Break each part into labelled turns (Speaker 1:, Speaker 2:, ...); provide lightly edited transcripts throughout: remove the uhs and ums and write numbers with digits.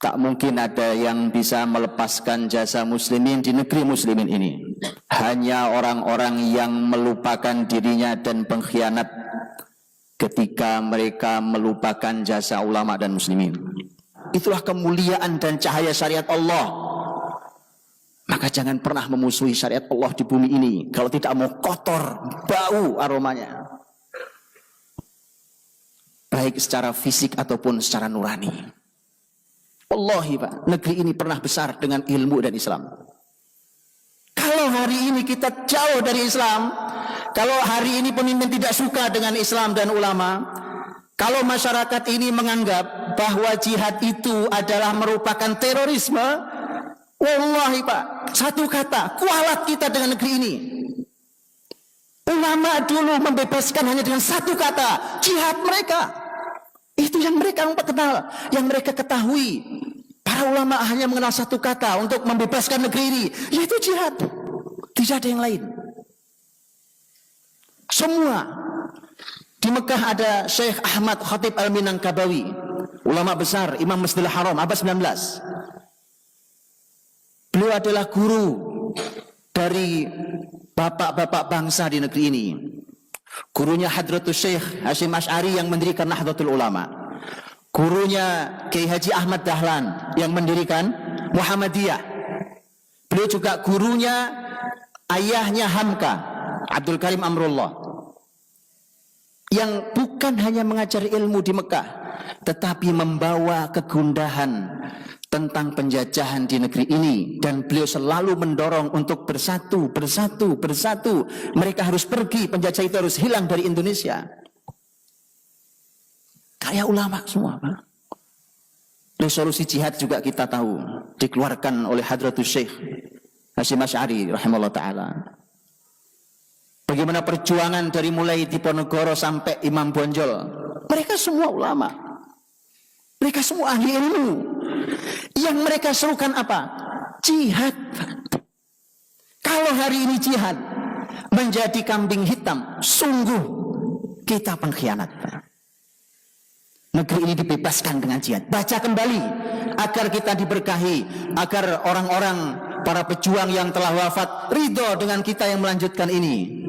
Speaker 1: Tak mungkin ada yang bisa melepaskan jasa muslimin di negeri muslimin ini. Hanya orang-orang yang melupakan dirinya dan pengkhianat ketika mereka melupakan jasa ulama dan muslimin. Itulah kemuliaan dan cahaya syariat Allah. Maka jangan pernah memusuhi syariat Allah di bumi ini. Kalau tidak mau kotor, bau aromanya. Baik secara fisik ataupun secara nurani. Wallahi Pak, negeri ini pernah besar dengan ilmu dan Islam. Kalau hari ini kita jauh dari Islam, kalau hari ini pemimpin tidak suka dengan Islam dan ulama, kalau masyarakat ini menganggap bahwa jihad itu adalah merupakan terorisme, wallahi Pak, satu kata, kualat kita dengan negeri ini. Ulama dulu membebaskan hanya dengan satu kata, jihad mereka. Itu yang mereka kenal, yang mereka ketahui. Para ulama hanya mengenal satu kata untuk membebaskan negeri ini, yaitu jihad. Tidak ada yang lain. Semua. Di Mekah ada Syekh Ahmad Khatib Al-Minangkabawi, ulama besar, Imam Masjidil Haram, abad 19. Beliau adalah guru dari bapak-bapak bangsa di negeri ini. Gurunya Hadratus Syekh Hasyim Asy'ari yang mendirikan Nahdlatul Ulama. Gurunya Kiai Haji Ahmad Dahlan yang mendirikan Muhammadiyah. Beliau juga gurunya ayahnya Hamka, Abdul Karim Amrullah. Yang bukan hanya mengajari ilmu di Mekah, tetapi membawa kegundahan tentang penjajahan di negeri ini, dan beliau selalu mendorong untuk bersatu. Mereka harus pergi, penjajah itu harus hilang dari Indonesia. Kayak ulama semua, Pak. Resolusi jihad juga kita tahu dikeluarkan oleh Hadratus Syekh Hasyim Asy'ari rahimahullah taala. Bagaimana perjuangan dari mulai Diponegoro sampai Imam Bonjol, mereka semua ulama. Mereka semua ahli ilmu. Yang mereka serukan apa? Jihad. Kalau hari ini jihad menjadi kambing hitam, sungguh kita pengkhianat. Negeri ini dibebaskan dengan jihad. Baca kembali agar kita diberkahi, agar orang-orang para pejuang yang telah wafat ridho dengan kita yang melanjutkan ini.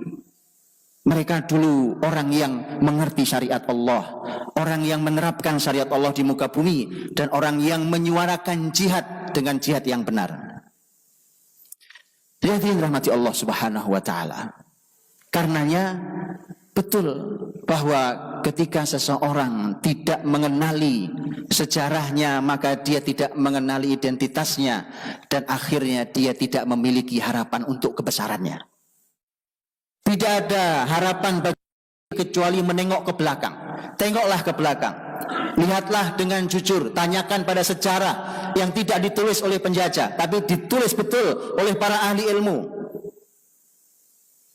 Speaker 1: Mereka dulu orang yang mengerti syariat Allah, orang yang menerapkan syariat Allah di muka bumi, dan orang yang menyuarakan jihad dengan jihad yang benar. Hadirin rahmati Allah Subhanahu wa taala. Karenanya betul bahwa ketika seseorang tidak mengenali sejarahnya, maka dia tidak mengenali identitasnya, dan akhirnya dia tidak memiliki harapan untuk kebesarannya. Tidak ada harapan bagi kecuali menengok ke belakang. Tengoklah ke belakang. Lihatlah dengan jujur. Tanyakan pada sejarah yang tidak ditulis oleh penjajah, tapi ditulis betul oleh para ahli ilmu.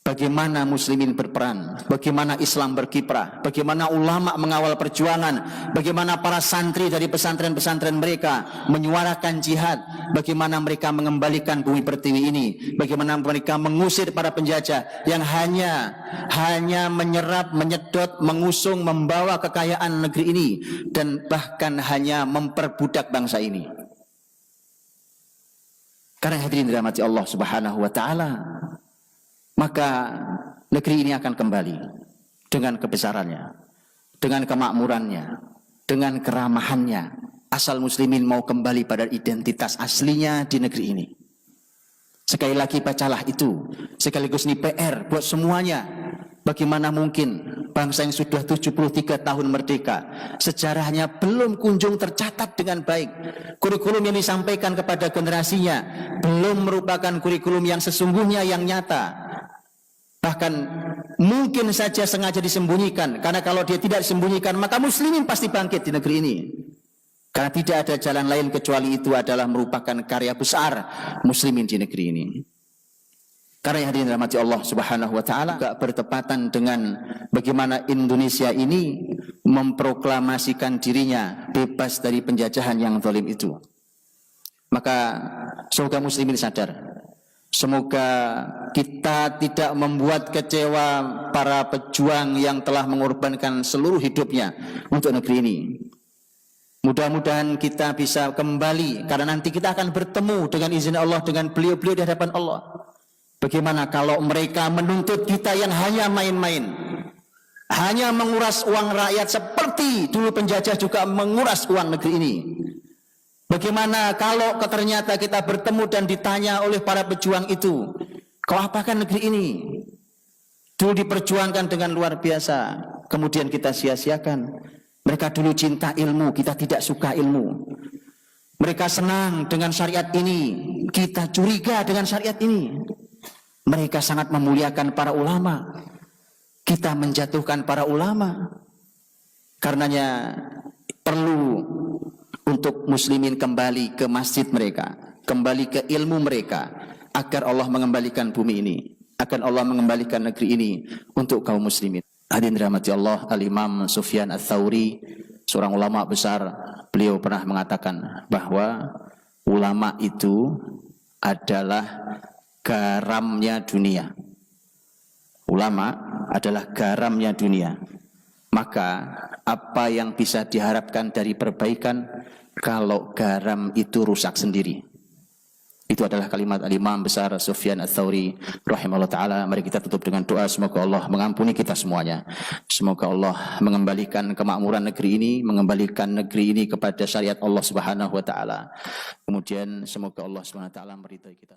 Speaker 1: Bagaimana muslimin berperan, bagaimana Islam berkiprah, bagaimana ulama mengawal perjuangan, bagaimana para santri dari pesantren-pesantren mereka menyuarakan jihad, bagaimana mereka mengembalikan bumi pertiwi ini, bagaimana mereka mengusir para penjajah yang hanya menyerap, menyedot, mengusung, membawa kekayaan negeri ini, dan bahkan hanya memperbudak bangsa ini. Karena hadirin dirahmati Allah Subhanahu wa taala, maka negeri ini akan kembali dengan kebesarannya, dengan kemakmurannya, dengan keramahannya, asal muslimin mau kembali pada identitas aslinya di negeri ini. Sekali lagi bacalah itu, sekaligus ini PR buat semuanya. Bagaimana mungkin bangsa yang sudah 73 tahun merdeka, sejarahnya belum kunjung tercatat dengan baik. Kurikulum yang disampaikan kepada generasinya belum merupakan kurikulum yang sesungguhnya, yang nyata. Bahkan mungkin saja sengaja disembunyikan, karena kalau dia tidak disembunyikan maka muslimin pasti bangkit di negeri ini. Karena tidak ada jalan lain kecuali itu adalah merupakan karya besar muslimin di negeri ini. Karena yang hadirin rahmati Allah Subhanahu wa taala juga bertepatan dengan bagaimana Indonesia ini memproklamasikan dirinya bebas dari penjajahan yang zalim itu. Maka semoga muslimin sadar, semoga kita tidak membuat kecewa para pejuang yang telah mengorbankan seluruh hidupnya untuk negeri ini. Mudah-mudahan kita bisa kembali, karena nanti kita akan bertemu dengan izin Allah, dengan beliau-beliau di hadapan Allah. Bagaimana kalau mereka menuntut kita yang hanya main-main, hanya menguras uang rakyat seperti dulu penjajah juga menguras uang negeri ini? Bagaimana kalau ternyata kita bertemu dan ditanya oleh para pejuang itu, kau apakan negeri ini? Dulu diperjuangkan dengan luar biasa, kemudian kita sia-siakan. Mereka dulu cinta ilmu, kita tidak suka ilmu. Mereka senang dengan syariat ini, kita curiga dengan syariat ini. Mereka sangat memuliakan para ulama, kita menjatuhkan para ulama. Karenanya perlu untuk muslimin kembali ke masjid mereka, kembali ke ilmu mereka, agar Allah mengembalikan bumi ini, agar Allah mengembalikan negeri ini untuk kaum muslimin. Hadirin dirahmati Allah, Al-Imam Sufyan Ats-Tsauri, seorang ulama besar, beliau pernah mengatakan bahwa ulama itu adalah garamnya dunia. Ulama adalah garamnya dunia. Maka apa yang bisa diharapkan dari perbaikan kalau garam itu rusak sendiri? Itu adalah kalimat al-imam besar Sufyan Ats-Tsauri rahimahullah ta'ala. Mari kita tutup dengan doa, semoga Allah mengampuni kita semuanya. Semoga Allah mengembalikan kemakmuran negeri ini, mengembalikan negeri ini kepada syariat Allah Subhanahu wa ta'ala. Kemudian semoga Allah Subhanahu wa ta'ala meridhai kita.